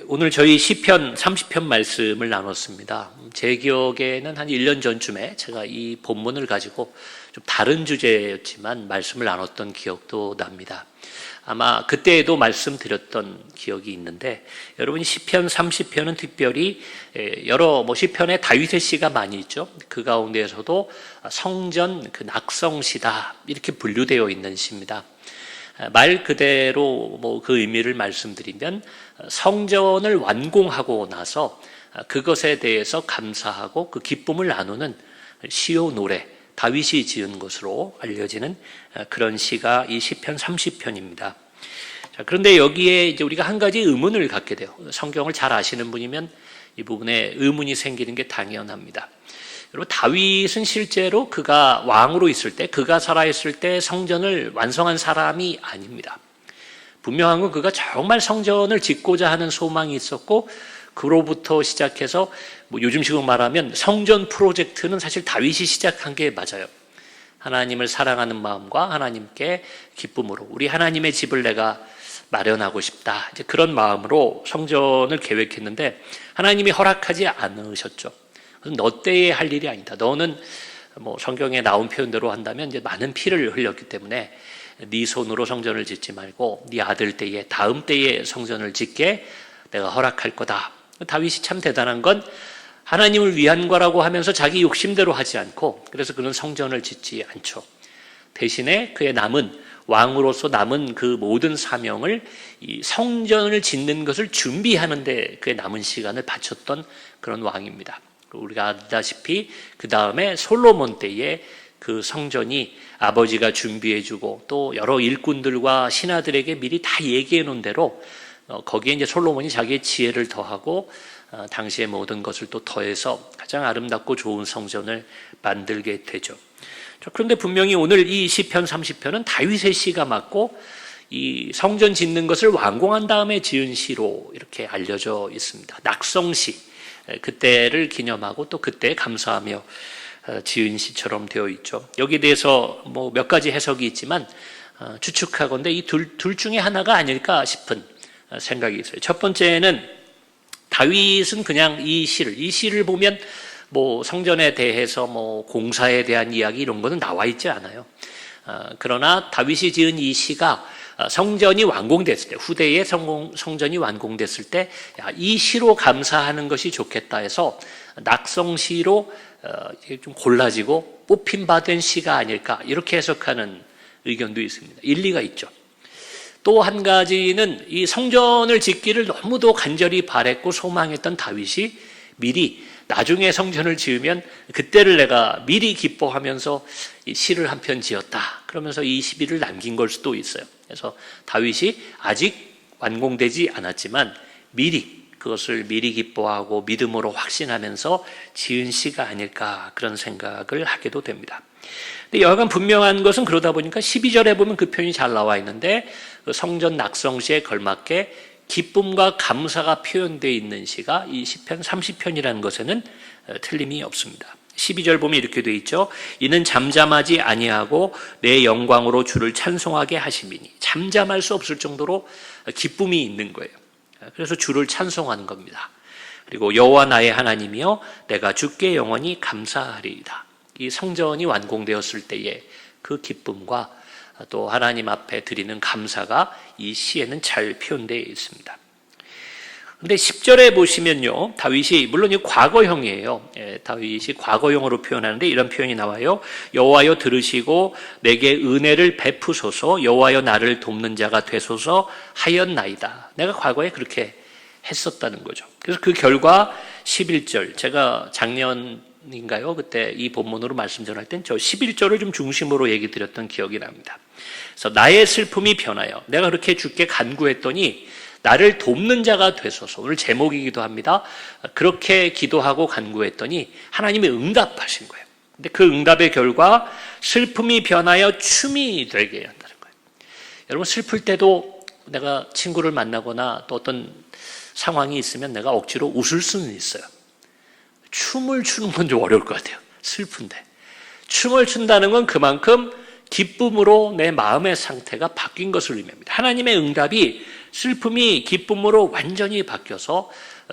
오늘 저희 시편 30편 말씀을 나눴습니다. 제 기억에는 한 1년 전쯤에 제가 이 본문을 가지고 좀 다른 주제였지만 말씀을 나눴던 기억도 납니다. 아마 그때에도 말씀드렸던 기억이 있는데, 여러분 시편 30편은 특별히 여러 시편에 다윗의 시가 많이 있죠. 그 가운데에서도 성전 그 낙성시다 이렇게 분류되어 있는 시입니다. 말 그대로 그 의미를 말씀드리면 성전을 완공하고 나서 그것에 대해서 감사하고 그 기쁨을 나누는 시요 노래, 다윗이 지은 것으로 알려지는 그런 시가 이 시편 30편입니다. 그런데 여기에 이제 우리가 한 가지 의문을 갖게 돼요. 성경을 잘 아시는 분이면 이 부분에 의문이 생기는 게 당연합니다. 여러분, 다윗은 실제로 그가 왕으로 있을 때, 그가 살아있을 때 성전을 완성한 사람이 아닙니다. 분명한 건 그가 정말 성전을 짓고자 하는 소망이 있었고, 그로부터 시작해서 요즘식으로 말하면 성전 프로젝트는 사실 다윗이 시작한 게 맞아요. 하나님을 사랑하는 마음과 하나님께 기쁨으로 우리 하나님의 집을 내가 마련하고 싶다, 이제 그런 마음으로 성전을 계획했는데 하나님이 허락하지 않으셨죠. 너 때에 할 일이 아니다. 너는 성경에 나온 표현대로 한다면 이제 많은 피를 흘렸기 때문에 네 손으로 성전을 짓지 말고 네 아들 때에, 다음 때에 성전을 짓게 내가 허락할 거다. 다윗이 참 대단한 건 하나님을 위한 거라고 하면서 자기 욕심대로 하지 않고, 그래서 그는 성전을 짓지 않죠. 대신에 그의 남은 왕으로서 남은 그 모든 사명을 이 성전을 짓는 것을 준비하는 데 그의 남은 시간을 바쳤던 그런 왕입니다. 우리가 알다시피 그 다음에 솔로몬 때에 그 성전이 아버지가 준비해주고 또 여러 일꾼들과 신하들에게 미리 다 얘기해 놓은 대로 거기에 이제 솔로몬이 자기의 지혜를 더하고 당시의 모든 것을 또 더해서 가장 아름답고 좋은 성전을 만들게 되죠. 그런데 분명히 오늘 이 시편 30편은 다윗의 시가 맞고 이 성전 짓는 것을 완공한 다음에 지은 시로 이렇게 알려져 있습니다. 낙성시, 그때를 기념하고 또 그때에 감사하며 지은 시처럼 되어 있죠. 여기에 대해서 몇 가지 해석이 있지만 추측하건대 이 둘 중에 하나가 아닐까 싶은 생각이 있어요. 첫 번째는 다윗은 그냥 이 시를 보면 성전에 대해서 공사에 대한 이야기 이런 거는 나와 있지 않아요. 그러나 다윗이 지은 이 시가 성전이 완공됐을 때, 후대에 성전이 완공됐을 때 이 시로 감사하는 것이 좋겠다 해서 낙성시로 좀 골라지고 뽑힌바된 시가 아닐까, 이렇게 해석하는 의견도 있습니다. 일리가 있죠. 또 한 가지는 이 성전을 짓기를 너무도 간절히 바랬고 소망했던 다윗이 미리 나중에 성전을 지으면 그때를 내가 미리 기뻐하면서 이 시를 한 편 지었다, 그러면서 이 시비를 남긴 걸 수도 있어요. 그래서 다윗이 아직 완공되지 않았지만 그것을 미리 기뻐하고 믿음으로 확신하면서 지은 시가 아닐까, 그런 생각을 하게도 됩니다. 근데 여하간 분명한 것은, 그러다 보니까 12절에 보면 그 표현이 잘 나와 있는데 그 성전 낙성시에 걸맞게 기쁨과 감사가 표현되어 있는 시가 이 시편 30편이라는 것에는 틀림이 없습니다. 12절 보면 이렇게 되어 있죠. 이는 잠잠하지 아니하고 내 영광으로 주를 찬송하게 하심이니. 잠잠할 수 없을 정도로 기쁨이 있는 거예요. 그래서 주를 찬송하는 겁니다. 그리고 여호와 나의 하나님이여 내가 주께 영원히 감사하리이다. 이 성전이 완공되었을 때의 그 기쁨과 또 하나님 앞에 드리는 감사가 이 시에는 잘 표현되어 있습니다. 근데 10절에 보시면요, 다윗이 물론 이 과거형이에요. 다윗이 과거형으로 표현하는데 이런 표현이 나와요. 여호와여 들으시고 내게 은혜를 베푸소서, 여호와여 나를 돕는 자가 되소서 하였나이다. 내가 과거에 그렇게 했었다는 거죠. 그래서 그 결과 11절, 제가 작년인가요? 그때 이 본문으로 말씀 전할 땐 저 11절을 좀 중심으로 얘기 드렸던 기억이 납니다. 그래서 나의 슬픔이 변하여 내가 그렇게 주께 간구했더니 나를 돕는 자가 되소서. 오늘 제목이기도 합니다. 그렇게 기도하고 간구했더니 하나님이 응답하신 거예요. 근데 그 응답의 결과 슬픔이 변하여 춤이 되게 한다는 거예요. 여러분, 슬플 때도 내가 친구를 만나거나 또 어떤 상황이 있으면 내가 억지로 웃을 수는 있어요. 춤을 추는 건 좀 어려울 것 같아요. 슬픈데. 춤을 춘다는 건 그만큼 기쁨으로 내 마음의 상태가 바뀐 것을 의미합니다. 하나님의 응답이 슬픔이 기쁨으로 완전히 바뀌어서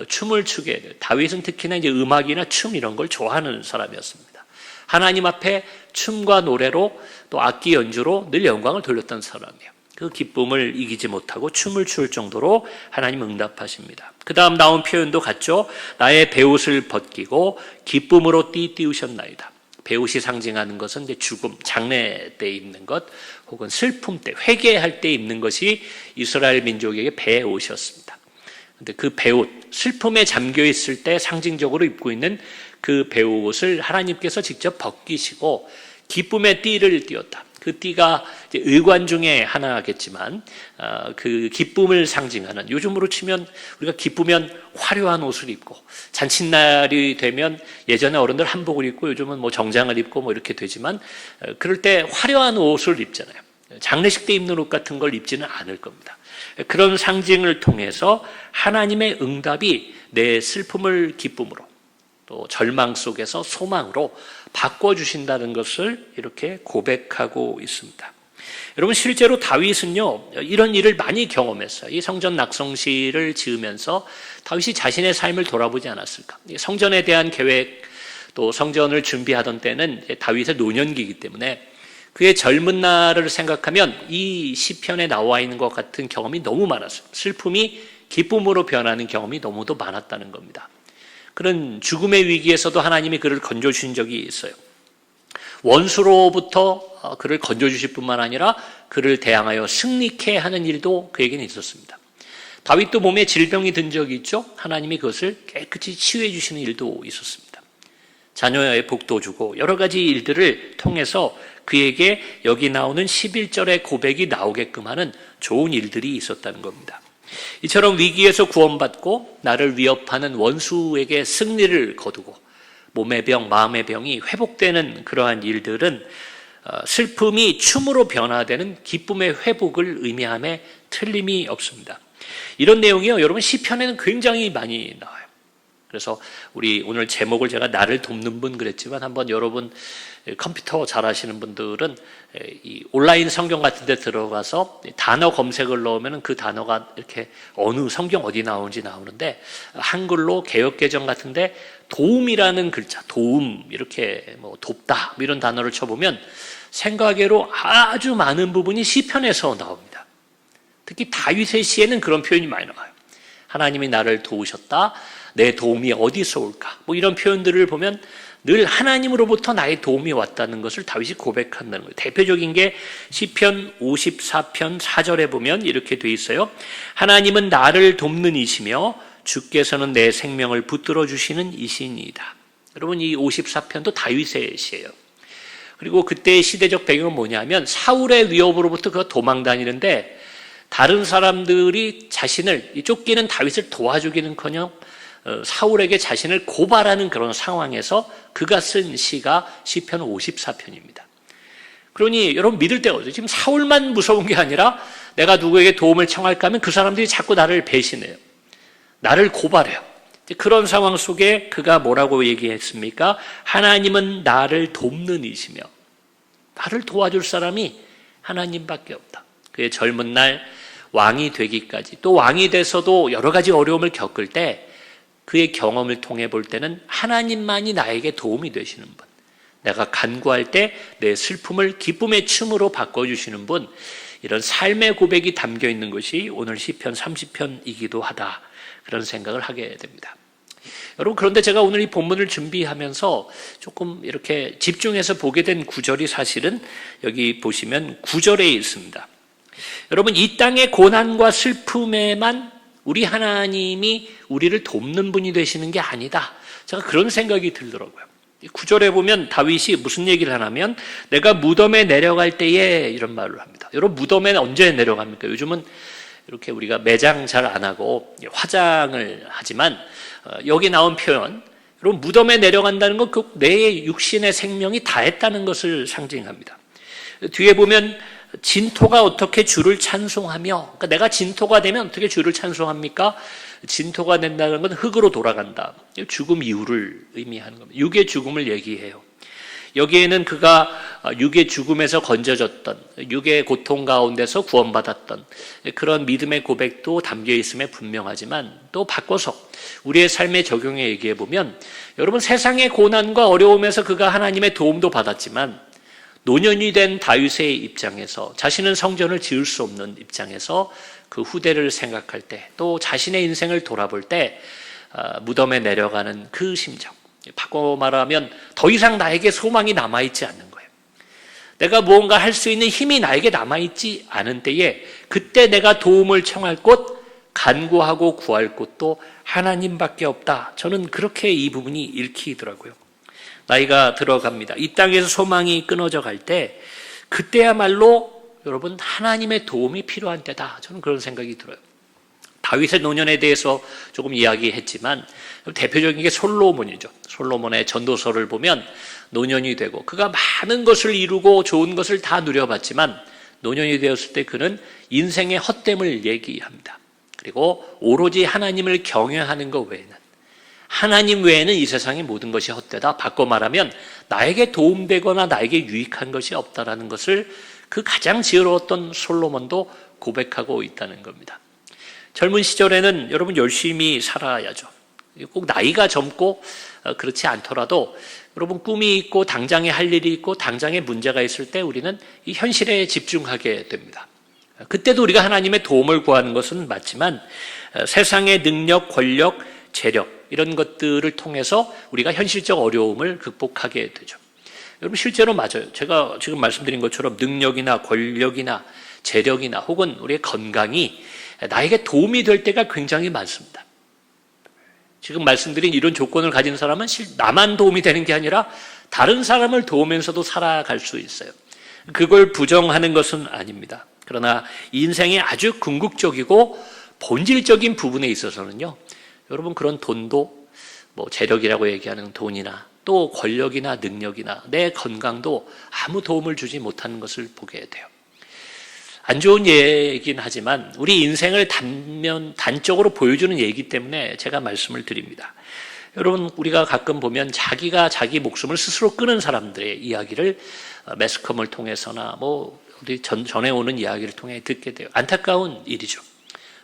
춤을 추게 돼요. 다윗은 특히나 이제 음악이나 춤 이런 걸 좋아하는 사람이었습니다. 하나님 앞에 춤과 노래로 또 악기 연주로 늘 영광을 돌렸던 사람이에요. 그 기쁨을 이기지 못하고 춤을 출 정도로 하나님 응답하십니다. 그 다음 나온 표현도 같죠. 나의 베옷을 벗기고 기쁨으로 띠띠우셨나이다. 베옷이 상징하는 것은 이제 죽음, 장례 때 입는 것, 혹은 슬픔 때, 회개할 때 입는 것이 이스라엘 민족에게 베옷이었습니다. 근데 그 베옷, 슬픔에 잠겨 있을 때 상징적으로 입고 있는 그 베옷을 하나님께서 직접 벗기시고 기쁨의 띠를 띄었다. 그 띠가 이제 의관 중에 하나겠지만 그 기쁨을 상징하는, 요즘으로 치면 우리가 기쁘면 화려한 옷을 입고 잔칫날이 되면 예전에 어른들 한복을 입고 요즘은 뭐 정장을 입고 뭐 이렇게 되지만 그럴 때 화려한 옷을 입잖아요. 장례식 때 입는 옷 같은 걸 입지는 않을 겁니다. 그런 상징을 통해서 하나님의 응답이 내 슬픔을 기쁨으로 또 절망 속에서 소망으로 바꿔주신다는 것을 이렇게 고백하고 있습니다. 여러분, 실제로 다윗은요, 이런 일을 많이 경험했어요. 이 성전 낙성시를 지으면서 다윗이 자신의 삶을 돌아보지 않았을까? 성전에 대한 계획, 또 성전을 준비하던 때는 다윗의 노년기이기 때문에 그의 젊은 날을 생각하면 이 시편에 나와 있는 것 같은 경험이 너무 많았어요. 슬픔이 기쁨으로 변하는 경험이 너무도 많았다는 겁니다. 그런 죽음의 위기에서도 하나님이 그를 건져주신 적이 있어요. 원수로부터 그를 건져주실 뿐만 아니라 그를 대항하여 승리케 하는 일도 그에게는 있었습니다. 다윗도 몸에 질병이 든 적이 있죠. 하나님이 그것을 깨끗이 치유해 주시는 일도 있었습니다. 자녀의 복도 주고 여러 가지 일들을 통해서 그에게 여기 나오는 11절의 고백이 나오게끔 하는 좋은 일들이 있었다는 겁니다. 이처럼 위기에서 구원받고 나를 위협하는 원수에게 승리를 거두고 몸의 병, 마음의 병이 회복되는 그러한 일들은 슬픔이 춤으로 변화되는 기쁨의 회복을 의미함에 틀림이 없습니다. 이런 내용이요, 여러분 시편에는 굉장히 많이 나와요. 그래서 우리 오늘 제목을 제가 나를 돕는 분 그랬지만 한번 여러분 컴퓨터 잘 하시는 분들은 이 온라인 성경 같은 데 들어가서 단어 검색을 넣으면 그 단어가 이렇게 어느 성경 어디 나오는지 나오는데 한글로 개역개정 같은데 도움이라는 글자, 도움 이렇게 뭐 돕다 이런 단어를 쳐보면 생각외로 아주 많은 부분이 시편에서 나옵니다. 특히 다윗의 시에는 그런 표현이 많이 나와요. 하나님이 나를 도우셨다. 내 도움이 어디서 올까? 뭐 이런 표현들을 보면 늘 하나님으로부터 나의 도움이 왔다는 것을 다윗이 고백한다는 거예요. 대표적인 게 시편 54편 4절에 보면 이렇게 돼 있어요. 하나님은 나를 돕는 이시며 주께서는 내 생명을 붙들어 주시는 이시니이다. 여러분, 이 54편도 다윗의 시예요. 그리고 그때의 시대적 배경은 뭐냐면 사울의 위협으로부터 그가 도망 다니는데 다른 사람들이 자신을 쫓기는 다윗을 도와주기는커녕 사울에게 자신을 고발하는 그런 상황에서 그가 쓴 시가 시편 54편입니다. 그러니 여러분 믿을 때가 없어요. 지금 사울만 무서운 게 아니라 내가 누구에게 도움을 청할까 하면 그 사람들이 자꾸 나를 배신해요. 나를 고발해요. 그런 상황 속에 그가 뭐라고 얘기했습니까? 하나님은 나를 돕는 이시며 나를 도와줄 사람이 하나님밖에 없다. 그의 젊은 날 왕이 되기까지 또 왕이 돼서도 여러 가지 어려움을 겪을 때 그의 경험을 통해 볼 때는 하나님만이 나에게 도움이 되시는 분, 내가 간구할 때 내 슬픔을 기쁨의 춤으로 바꿔주시는 분, 이런 삶의 고백이 담겨 있는 것이 오늘 시편 30편이기도 하다, 그런 생각을 하게 됩니다. 여러분, 그런데 제가 오늘 이 본문을 준비하면서 조금 이렇게 집중해서 보게 된 구절이 사실은 여기 보시면 9절에 있습니다. 여러분, 이 땅의 고난과 슬픔에만 우리 하나님이 우리를 돕는 분이 되시는 게 아니다. 제가 그런 생각이 들더라고요. 9절에 보면 다윗이 무슨 얘기를 하냐면 내가 무덤에 내려갈 때에 이런 말을 합니다. 여러분, 무덤에 언제 내려갑니까? 요즘은 이렇게 우리가 매장 잘 안 하고 화장을 하지만 여기 나온 표현, 여러분 무덤에 내려간다는 건 그 내 육신의 생명이 다했다는 것을 상징합니다. 뒤에 보면 진토가 어떻게 주를 찬송하며, 그러니까 내가 진토가 되면 어떻게 주를 찬송합니까? 진토가 된다는 건 흙으로 돌아간다. 죽음 이후를 의미하는 겁니다. 육의 죽음을 얘기해요. 여기에는 그가 육의 죽음에서 건져졌던, 육의 고통 가운데서 구원받았던 그런 믿음의 고백도 담겨 있음에 분명하지만, 또 바꿔서 우리의 삶에 적용해 얘기해 보면, 여러분, 세상의 고난과 어려움에서 그가 하나님의 도움도 받았지만 노년이 된 다윗의 입장에서, 자신은 성전을 지을 수 없는 입장에서 그 후대를 생각할 때, 또 자신의 인생을 돌아볼 때 무덤에 내려가는 그 심정, 바꿔 말하면 더 이상 나에게 소망이 남아있지 않는 거예요. 내가 무언가 할 수 있는 힘이 나에게 남아있지 않은 때에, 그때 내가 도움을 청할 곳, 간구하고 구할 곳도 하나님밖에 없다. 저는 그렇게 이 부분이 읽히더라고요. 나이가 들어갑니다. 이 땅에서 소망이 끊어져 갈 때, 그때야말로 여러분, 하나님의 도움이 필요한 때다. 저는 그런 생각이 들어요. 다윗의 노년에 대해서 조금 이야기했지만, 대표적인 게 솔로몬이죠. 솔로몬의 전도서를 보면 노년이 되고 그가 많은 것을 이루고 좋은 것을 다 누려봤지만, 노년이 되었을 때 그는 인생의 헛됨을 얘기합니다. 그리고 오로지 하나님을 경외하는 것 외에는, 하나님 외에는 이 세상의 모든 것이 헛되다. 바꿔 말하면 나에게 도움되거나 나에게 유익한 것이 없다라는 것을 그 가장 지혜로웠던 솔로몬도 고백하고 있다는 겁니다. 젊은 시절에는 여러분 열심히 살아야죠. 꼭 나이가 젊고 그렇지 않더라도 여러분 꿈이 있고 당장에 할 일이 있고 당장에 문제가 있을 때 우리는 이 현실에 집중하게 됩니다. 그때도 우리가 하나님의 도움을 구하는 것은 맞지만 세상의 능력, 권력, 재력 이런 것들을 통해서 우리가 현실적 어려움을 극복하게 되죠. 여러분 실제로 맞아요. 제가 지금 말씀드린 것처럼 능력이나 권력이나 재력이나 혹은 우리의 건강이 나에게 도움이 될 때가 굉장히 많습니다. 지금 말씀드린 이런 조건을 가진 사람은 나만 도움이 되는 게 아니라 다른 사람을 도우면서도 살아갈 수 있어요. 그걸 부정하는 것은 아닙니다. 그러나 인생의 아주 궁극적이고 본질적인 부분에 있어서는요, 여러분 그런 돈도 재력이라고 얘기하는 돈이나 또 권력이나 능력이나 내 건강도 아무 도움을 주지 못하는 것을 보게 돼요. 안 좋은 얘기긴 하지만 우리 인생을 단적으로 보여주는 얘기이기 때문에 제가 말씀을 드립니다. 여러분 우리가 가끔 보면 자기가 자기 목숨을 스스로 끊은 사람들의 이야기를 매스컴을 통해서나 어디 전해오는 이야기를 통해 듣게 돼요. 안타까운 일이죠.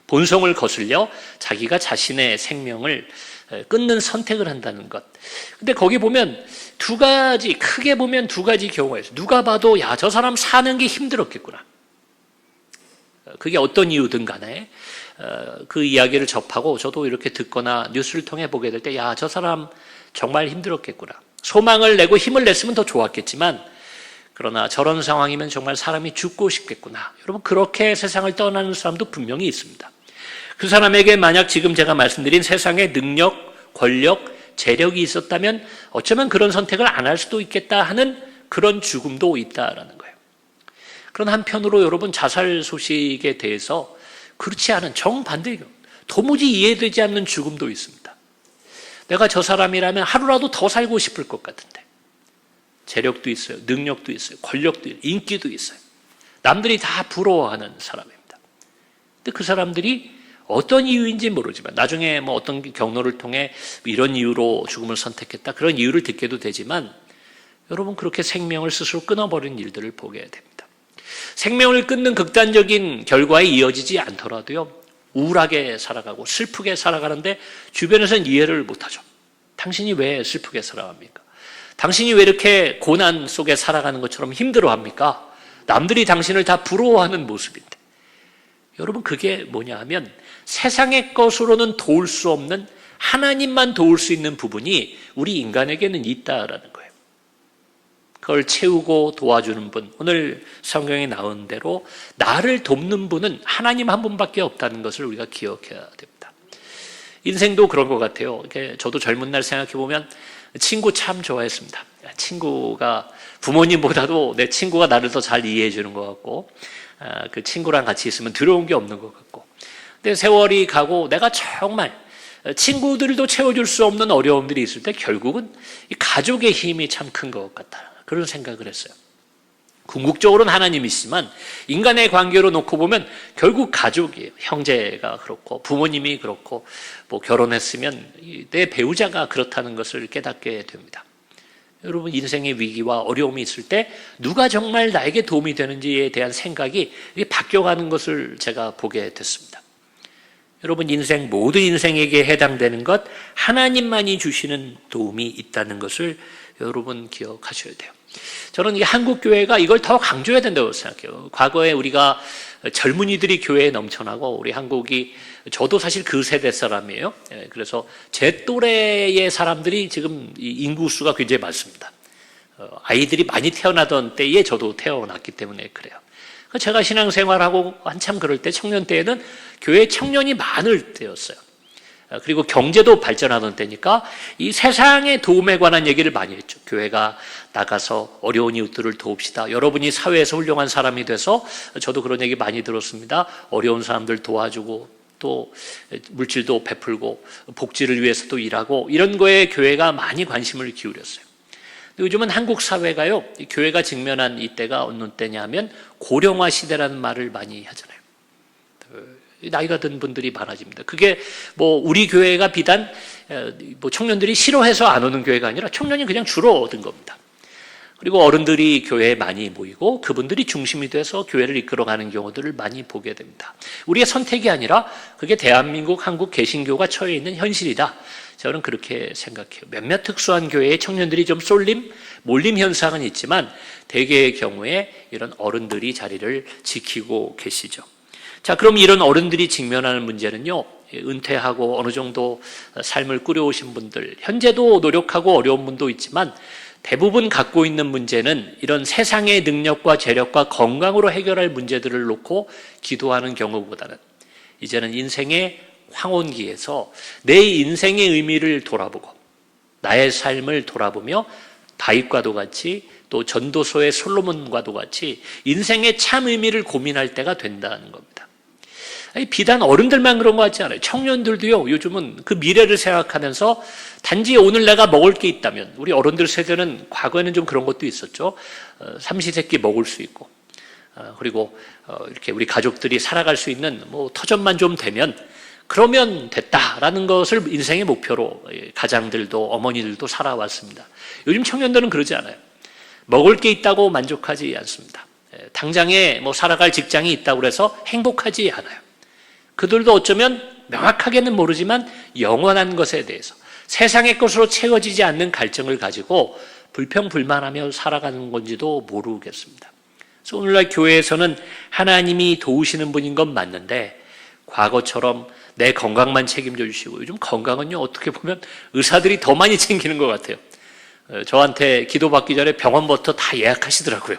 본성을 거슬려 자기가 자신의 생명을 끊는 선택을 한다는 것. 근데 거기 보면 크게 보면 두 가지 경우가 있어요. 누가 봐도 야, 저 사람 사는 게 힘들었겠구나. 그게 어떤 이유든 간에 그 이야기를 접하고 저도 이렇게 듣거나 뉴스를 통해 보게 될 때 야, 저 사람 정말 힘들었겠구나. 소망을 내고 힘을 냈으면 더 좋았겠지만 그러나 저런 상황이면 정말 사람이 죽고 싶겠구나. 여러분 그렇게 세상을 떠나는 사람도 분명히 있습니다. 그 사람에게 만약 지금 제가 말씀드린 세상의 능력, 권력, 재력이 있었다면 어쩌면 그런 선택을 안 할 수도 있겠다 하는 그런 죽음도 있다라는 거예요. 그런 한편으로 여러분 자살 소식에 대해서 그렇지 않은 정반대의 경우, 도무지 이해되지 않는 죽음도 있습니다. 내가 저 사람이라면 하루라도 더 살고 싶을 것 같은데 재력도 있어요. 능력도 있어요. 권력도 있어요. 인기도 있어요. 남들이 다 부러워하는 사람입니다. 근데 그 사람들이 어떤 이유인지 모르지만 나중에 어떤 경로를 통해 이런 이유로 죽음을 선택했다. 그런 이유를 듣게도 되지만 여러분 그렇게 생명을 스스로 끊어버린 일들을 보게 됩니다. 생명을 끊는 극단적인 결과에 이어지지 않더라도요. 우울하게 살아가고 슬프게 살아가는데 주변에서는 이해를 못하죠. 당신이 왜 슬프게 살아갑니까? 당신이 왜 이렇게 고난 속에 살아가는 것처럼 힘들어합니까? 남들이 당신을 다 부러워하는 모습인데. 여러분 그게 뭐냐 하면 세상의 것으로는 도울 수 없는 하나님만 도울 수 있는 부분이 우리 인간에게는 있다라는 거예요. 그걸 채우고 도와주는 분, 오늘 성경에 나온 대로 나를 돕는 분은 하나님 한 분밖에 없다는 것을 우리가 기억해야 됩니다. 인생도 그런 것 같아요. 저도 젊은 날 생각해보면 친구 참 좋아했습니다. 친구가 부모님보다도 내 친구가 나를 더 잘 이해해 주는 것 같고 그 친구랑 같이 있으면 두려운 게 없는 것 같고 근데 세월이 가고 내가 정말 친구들도 채워줄 수 없는 어려움들이 있을 때 결국은 이 가족의 힘이 참 큰 것 같다. 그런 생각을 했어요. 궁극적으로는 하나님이시지만 인간의 관계로 놓고 보면 결국 가족이에요. 형제가 그렇고 부모님이 그렇고 결혼했으면 내 배우자가 그렇다는 것을 깨닫게 됩니다. 여러분 인생의 위기와 어려움이 있을 때 누가 정말 나에게 도움이 되는지에 대한 생각이 바뀌어가는 것을 제가 보게 됐습니다. 여러분 모든 인생에게 해당되는 것 하나님만이 주시는 도움이 있다는 것을 여러분 기억하셔야 돼요. 저는 이 한국 교회가 이걸 더 강조해야 된다고 생각해요. 과거에 우리가 젊은이들이 교회에 넘쳐나고 우리 한국이 저도 사실 그 세대 사람이에요. 그래서 제 또래의 사람들이 지금 인구수가 굉장히 많습니다. 아이들이 많이 태어나던 때에 저도 태어났기 때문에 그래요. 제가 신앙생활하고 한참 그럴 때 청년 때에는 교회 청년이 많을 때였어요. 그리고 경제도 발전하던 때니까 이 세상의 도움에 관한 얘기를 많이 했죠. 교회가 나가서 어려운 이웃들을 도웁시다. 여러분이 사회에서 훌륭한 사람이 돼서 저도 그런 얘기 많이 들었습니다. 어려운 사람들 도와주고 또 물질도 베풀고 복지를 위해서도 일하고 이런 거에 교회가 많이 관심을 기울였어요. 요즘은 한국 사회가요, 교회가 직면한 이때가 어느 때냐 하면 고령화 시대라는 말을 많이 하잖아요. 나이가 든 분들이 많아집니다. 그게 우리 교회가 비단 청년들이 싫어해서 안 오는 교회가 아니라 청년이 그냥 줄어든 겁니다. 그리고 어른들이 교회에 많이 모이고 그분들이 중심이 돼서 교회를 이끌어가는 경우들을 많이 보게 됩니다. 우리의 선택이 아니라 그게 대한민국 한국 개신교가 처해 있는 현실이다. 저는 그렇게 생각해요. 몇몇 특수한 교회의 청년들이 좀 몰림 현상은 있지만 대개의 경우에 이런 어른들이 자리를 지키고 계시죠. 자, 그럼 이런 어른들이 직면하는 문제는요, 은퇴하고 어느 정도 삶을 꾸려오신 분들, 현재도 노력하고 어려운 분도 있지만 대부분 갖고 있는 문제는 이런 세상의 능력과 재력과 건강으로 해결할 문제들을 놓고 기도하는 경우보다는 이제는 인생의 황혼기에서 내 인생의 의미를 돌아보고 나의 삶을 돌아보며 다윗과도 같이 또 전도서의 솔로몬과도 같이 인생의 참 의미를 고민할 때가 된다는 겁니다. 비단 어른들만 그런 거 같지 않아요. 청년들도요, 요즘은 그 미래를 생각하면서 단지 오늘 내가 먹을 게 있다면, 우리 어른들 세대는 과거에는 좀 그런 것도 있었죠. 삼시세끼 먹을 수 있고, 그리고 이렇게 우리 가족들이 살아갈 수 있는 터전만 좀 되면 그러면 됐다라는 것을 인생의 목표로 가장들도 어머니들도 살아왔습니다. 요즘 청년들은 그러지 않아요. 먹을 게 있다고 만족하지 않습니다. 당장에 살아갈 직장이 있다고 해서 행복하지 않아요. 그들도 어쩌면 명확하게는 모르지만 영원한 것에 대해서 세상의 것으로 채워지지 않는 갈증을 가지고 불평불만하며 살아가는 건지도 모르겠습니다. 그래서 오늘날 교회에서는 하나님이 도우시는 분인 건 맞는데 과거처럼 내 건강만 책임져 주시고, 요즘 건강은요 어떻게 보면 의사들이 더 많이 챙기는 것 같아요. 저한테 기도받기 전에 병원부터 다 예약하시더라고요.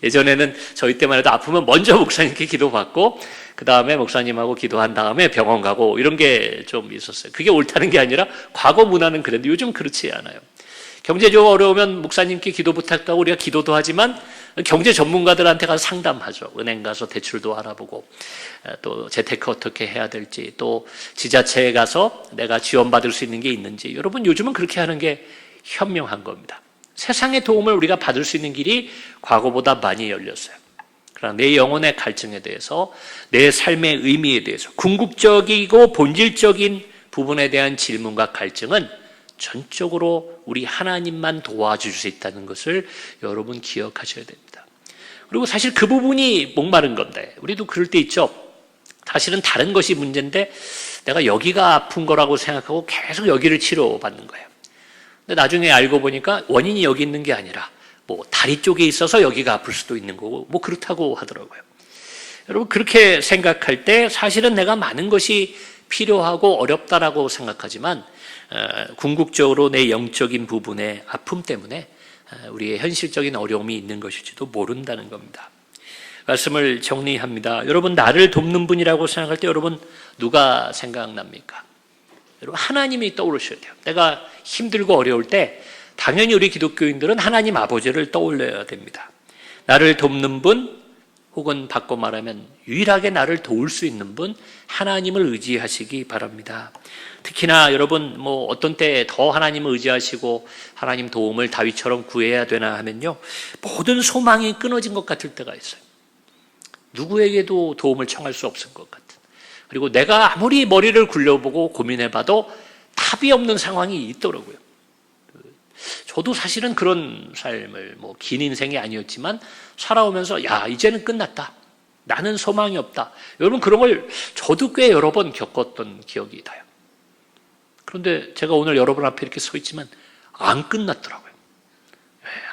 예전에는 저희 때만 해도 아프면 먼저 목사님께 기도받고 그 다음에 목사님하고 기도한 다음에 병원 가고 이런 게 좀 있었어요. 그게 옳다는 게 아니라 과거 문화는 그랬는데 요즘 그렇지 않아요. 경제적으로 어려우면 목사님께 기도 부탁하고 우리가 기도도 하지만 경제 전문가들한테 가서 상담하죠. 은행 가서 대출도 알아보고 또 재테크 어떻게 해야 될지, 또 지자체에 가서 내가 지원받을 수 있는 게 있는지. 여러분 요즘은 그렇게 하는 게 현명한 겁니다. 세상의 도움을 우리가 받을 수 있는 길이 과거보다 많이 열렸어요. 그러나 내 영혼의 갈증에 대해서, 내 삶의 의미에 대해서 궁극적이고 본질적인 부분에 대한 질문과 갈증은 전적으로 우리 하나님만 도와줄 수 있다는 것을 여러분 기억하셔야 됩니다. 그리고 사실 그 부분이 목마른 건데, 우리도 그럴 때 있죠. 사실은 다른 것이 문제인데 내가 여기가 아픈 거라고 생각하고 계속 여기를 치료받는 거예요. 근데 나중에 알고 보니까 원인이 여기 있는 게 아니라 다리 쪽에 있어서 여기가 아플 수도 있는 거고 그렇다고 하더라고요. 여러분 그렇게 생각할 때 사실은 내가 많은 것이 필요하고 어렵다라고 생각하지만 궁극적으로 내 영적인 부분의 아픔 때문에 우리의 현실적인 어려움이 있는 것일지도 모른다는 겁니다. 말씀을 정리합니다. 여러분 나를 돕는 분이라고 생각할 때 여러분 누가 생각납니까? 여러분 하나님이 떠오르셔야 돼요. 내가 힘들고 어려울 때 당연히 우리 기독교인들은 하나님 아버지를 떠올려야 됩니다. 나를 돕는 분, 혹은 바꿔 말하면 유일하게 나를 도울 수 있는 분, 하나님을 의지하시기 바랍니다. 특히나 여러분 어떤 때 더 하나님을 의지하시고 하나님 도움을 다윗처럼 구해야 되나 하면요, 모든 소망이 끊어진 것 같을 때가 있어요. 누구에게도 도움을 청할 수 없을 것 같은, 그리고 내가 아무리 머리를 굴려보고 고민해봐도 답이 없는 상황이 있더라고요. 저도 사실은 그런 삶을 긴 인생이 아니었지만 살아오면서 야, 이제는 끝났다. 나는 소망이 없다. 여러분 그런 걸 저도 꽤 여러 번 겪었던 기억이 나요. 그런데 제가 오늘 여러분 앞에 이렇게 서 있지만 안 끝났더라고요.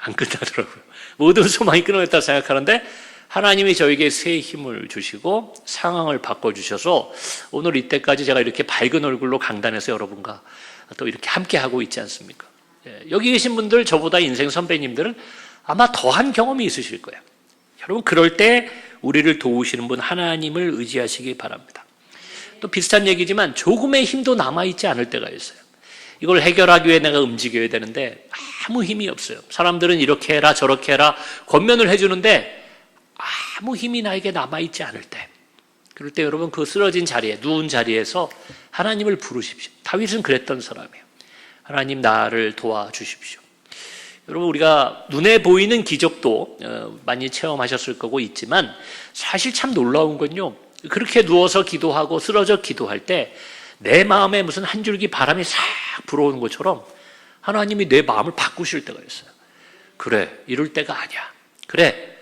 안 끝나더라고요. 모든 소망이 끊어졌다 생각하는데 하나님이 저에게 새 힘을 주시고 상황을 바꿔주셔서 오늘 이때까지 제가 이렇게 밝은 얼굴로 강단에서 여러분과 또 이렇게 함께하고 있지 않습니까? 여기 계신 분들, 저보다 인생 선배님들은 아마 더한 경험이 있으실 거예요. 여러분 그럴 때 우리를 도우시는 분 하나님을 의지하시기 바랍니다. 또 비슷한 얘기지만 조금의 힘도 남아있지 않을 때가 있어요. 이걸 해결하기 위해 내가 움직여야 되는데 아무 힘이 없어요. 사람들은 이렇게 해라 저렇게 해라 권면을 해주는데 아무 힘이 나에게 남아있지 않을 때, 그럴 때 여러분 그 쓰러진 자리에, 누운 자리에서 하나님을 부르십시오. 다윗은 그랬던 사람이에요. 하나님 나를 도와주십시오. 여러분 우리가 눈에 보이는 기적도 많이 체험하셨을 거고 있지만 사실 참 놀라운 건요, 그렇게 누워서 기도하고 쓰러져 기도할 때 내 마음에 무슨 한 줄기 바람이 싹 불어오는 것처럼 하나님이 내 마음을 바꾸실 때가 있어요. 그래, 이럴 때가 아니야. 그래,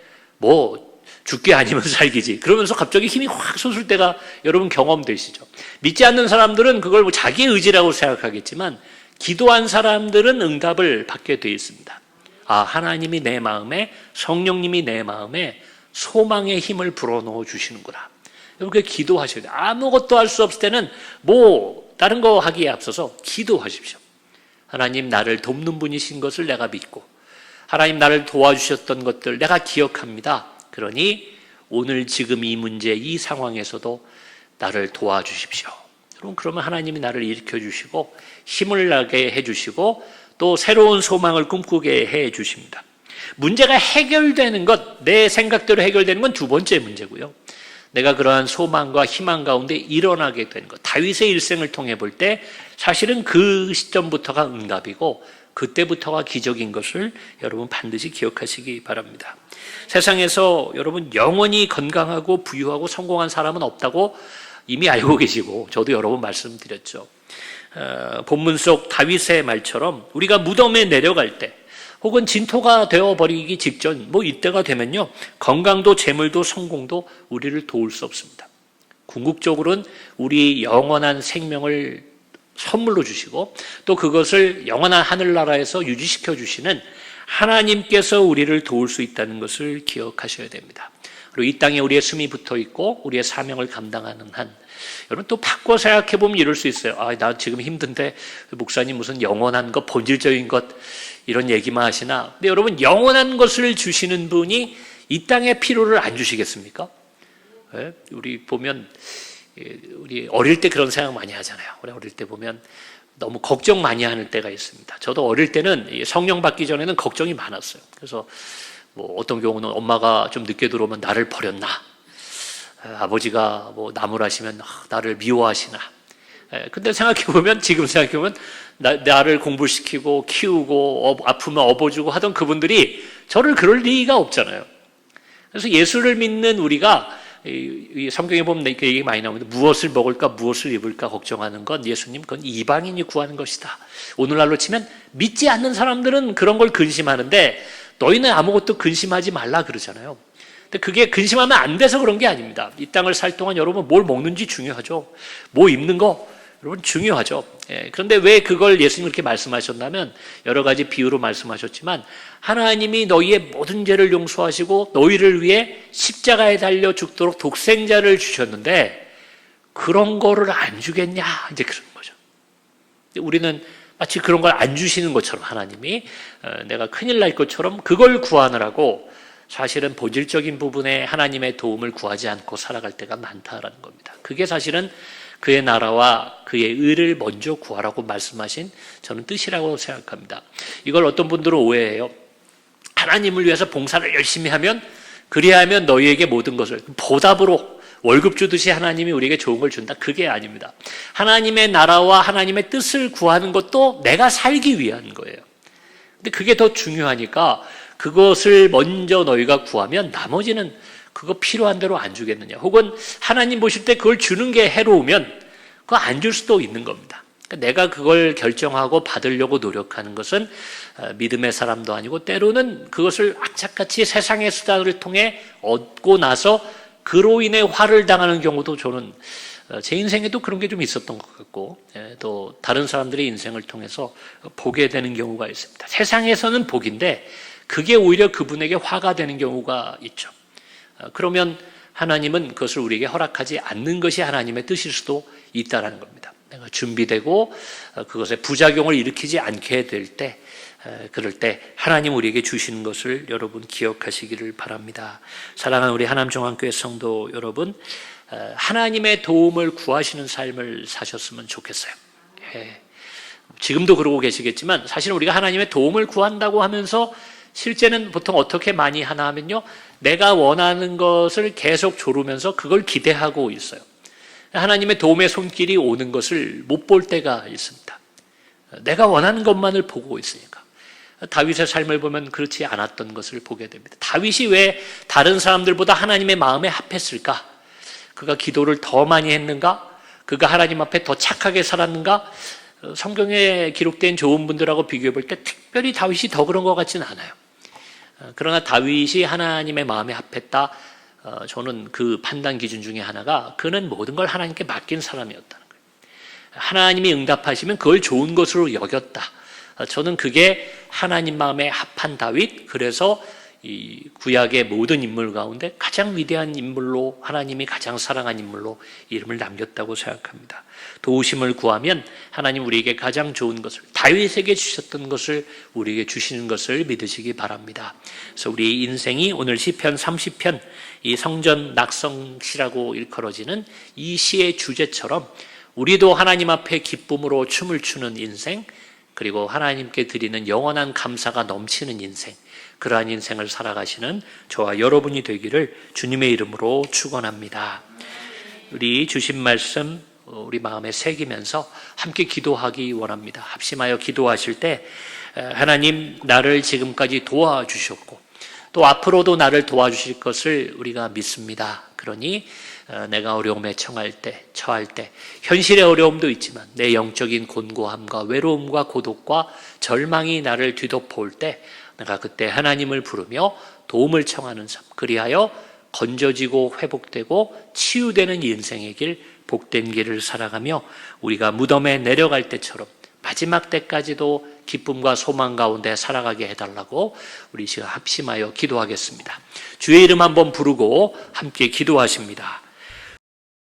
죽게 아니면 살기지. 그러면서 갑자기 힘이 확 솟을 때가 여러분 경험되시죠. 믿지 않는 사람들은 그걸 자기의 의지라고 생각하겠지만 기도한 사람들은 응답을 받게 되어 있습니다. 하나님이 내 마음에, 성령님이 내 마음에 소망의 힘을 불어넣어 주시는구나. 여러분 기도하셔야 돼요. 아무것도 할 수 없을 때는 다른 거 하기에 앞서서 기도하십시오. 하나님 나를 돕는 분이신 것을 내가 믿고 하나님 나를 도와주셨던 것들 내가 기억합니다. 그러니 오늘 지금 이 문제, 이 상황에서도 나를 도와주십시오. 여러분 그러면 하나님이 나를 일으켜 주시고 힘을 나게 해주시고 또 새로운 소망을 꿈꾸게 해주십니다. 문제가 해결되는 것, 내 생각대로 해결되는 건 두 번째 문제고요. 내가 그러한 소망과 희망 가운데 일어나게 된 것, 다윗의 일생을 통해 볼 때 사실은 그 시점부터가 응답이고 그때부터가 기적인 것을 여러분 반드시 기억하시기 바랍니다. 세상에서 여러분 영원히 건강하고 부유하고 성공한 사람은 없다고 이미 알고 계시고 저도 여러 번 말씀드렸죠. 본문 속 다윗의 말처럼 우리가 무덤에 내려갈 때 혹은 진토가 되어버리기 직전 이때가 되면요, 건강도 재물도 성공도 우리를 도울 수 없습니다. 궁극적으로는 우리 영원한 생명을 선물로 주시고 또 그것을 영원한 하늘나라에서 유지시켜 주시는 하나님께서 우리를 도울 수 있다는 것을 기억하셔야 됩니다. 그리고 이 땅에 우리의 숨이 붙어 있고 우리의 사명을 감당하는 한, 여러분 또 바꿔 생각해 보면 이럴 수 있어요. 나 지금 힘든데 목사님 무슨 영원한 것, 본질적인 것 이런 얘기만 하시나? 근데 여러분 영원한 것을 주시는 분이 이 땅에 필요를 안 주시겠습니까? 네? 우리 보면 우리 어릴 때 그런 생각 많이 하잖아요. 우리 어릴 때 보면 너무 걱정 많이 하는 때가 있습니다. 저도 어릴 때는 성령 받기 전에는 걱정이 많았어요. 그래서 어떤 경우는 엄마가 좀 늦게 들어오면 나를 버렸나? 아버지가 나무라시면 나를 미워하시나? 근데 생각해보면, 지금 생각해보면 나를 공부시키고 키우고 아프면 업어주고 하던 그분들이 저를 그럴 리가 없잖아요. 그래서 예수를 믿는 우리가 이 성경에 보면 이렇게 얘기 많이 나오는데 무엇을 먹을까 무엇을 입을까 걱정하는 건 예수님 그건 이방인이 구하는 것이다. 오늘날로 치면 믿지 않는 사람들은 그런 걸 근심하는데 너희는 아무것도 근심하지 말라 그러잖아요. 근데 그게 근심하면 안 돼서 그런 게 아닙니다. 이 땅을 살 동안 여러분 뭘 먹는지 중요하죠. 뭐 입는 거 여러분 중요하죠. 그런데 왜 그걸 예수님 그렇게 말씀하셨냐면 여러 가지 비유로 말씀하셨지만 하나님이 너희의 모든 죄를 용서하시고 너희를 위해 십자가에 달려 죽도록 독생자를 주셨는데 그런 거를 안 주겠냐 이제 그런 거죠. 우리는 마치 그런 걸 안 주시는 것처럼 하나님이 내가 큰일 날 것처럼 그걸 구하느라고 사실은 본질적인 부분에 하나님의 도움을 구하지 않고 살아갈 때가 많다라는 겁니다. 그게 사실은 그의 나라와 그의 의를 먼저 구하라고 말씀하신 저는 뜻이라고 생각합니다. 이걸 어떤 분들은 오해해요. 하나님을 위해서 봉사를 열심히 하면 그리하면 너희에게 모든 것을 보답으로 월급 주듯이 하나님이 우리에게 좋은 걸 준다. 그게 아닙니다. 하나님의 나라와 하나님의 뜻을 구하는 것도 내가 살기 위한 거예요. 근데 그게 더 중요하니까 그것을 먼저 너희가 구하면 나머지는 그거 필요한 대로 안 주겠느냐. 혹은 하나님 보실 때 그걸 주는 게 해로우면 그거 안 줄 수도 있는 겁니다. 내가 그걸 결정하고 받으려고 노력하는 것은 믿음의 사람도 아니고 때로는 그것을 악착같이 세상의 수단을 통해 얻고 나서 그로 인해 화를 당하는 경우도 저는 제 인생에도 그런 게 좀 있었던 것 같고 또 다른 사람들의 인생을 통해서 보게 되는 경우가 있습니다. 세상에서는 복인데 그게 오히려 그분에게 화가 되는 경우가 있죠. 그러면 하나님은 그것을 우리에게 허락하지 않는 것이 하나님의 뜻일 수도 있다는 겁니다. 내가 준비되고 그것의 부작용을 일으키지 않게 될 때, 그럴 때 하나님 우리에게 주시는 것을 여러분 기억하시기를 바랍니다. 사랑하는 우리 하남종안교회 성도 여러분, 하나님의 도움을 구하시는 삶을 사셨으면 좋겠어요. 지금도 그러고 계시겠지만 사실은 우리가 하나님의 도움을 구한다고 하면서 실제는 보통 어떻게 많이 하나 하면요, 내가 원하는 것을 계속 조르면서 그걸 기대하고 있어요. 하나님의 도움의 손길이 오는 것을 못 볼 때가 있습니다. 내가 원하는 것만을 보고 있으니까. 다윗의 삶을 보면 그렇지 않았던 것을 보게 됩니다. 다윗이 왜 다른 사람들보다 하나님의 마음에 합했을까? 그가 기도를 더 많이 했는가? 그가 하나님 앞에 더 착하게 살았는가? 성경에 기록된 좋은 분들하고 비교해 볼 때 특별히 다윗이 더 그런 것 같지는 않아요. 그러나 다윗이 하나님의 마음에 합했다. 저는 그 판단 기준 중에 하나가 그는 모든 걸 하나님께 맡긴 사람이었다는 거예요. 하나님이 응답하시면 그걸 좋은 것으로 여겼다. 저는 그게 하나님 마음에 합한 다윗, 그래서 이 구약의 모든 인물 가운데 가장 위대한 인물로, 하나님이 가장 사랑한 인물로 이름을 남겼다고 생각합니다. 도우심을 구하면 하나님 우리에게 가장 좋은 것을, 다윗에게 주셨던 것을 우리에게 주시는 것을 믿으시기 바랍니다. 그래서 우리 인생이 오늘 시편 30편, 이 성전 낙성시라고 일컬어지는 이 시의 주제처럼 우리도 하나님 앞에 기쁨으로 춤을 추는 인생, 그리고 하나님께 드리는 영원한 감사가 넘치는 인생, 그러한 인생을 살아가시는 저와 여러분이 되기를 주님의 이름으로 축원합니다. 우리 주신 말씀 우리 마음에 새기면서 함께 기도하기 원합니다. 합심하여 기도하실 때 하나님, 나를 지금까지 도와주셨고 또 앞으로도 나를 도와주실 것을 우리가 믿습니다. 그러니 내가 어려움에 처할 때 현실의 어려움도 있지만 내 영적인 곤고함과 외로움과 고독과 절망이 나를 뒤덮어올 때 내가 그때 하나님을 부르며 도움을 청하는 삶, 그리하여 건져지고 회복되고 치유되는 인생의 길, 복된 길을 살아가며 우리가 무덤에 내려갈 때처럼 마지막 때까지도 기쁨과 소망 가운데 살아가게 해달라고 우리 시간 합심하여 기도하겠습니다. 주의 이름 한번 부르고 함께 기도하십니다.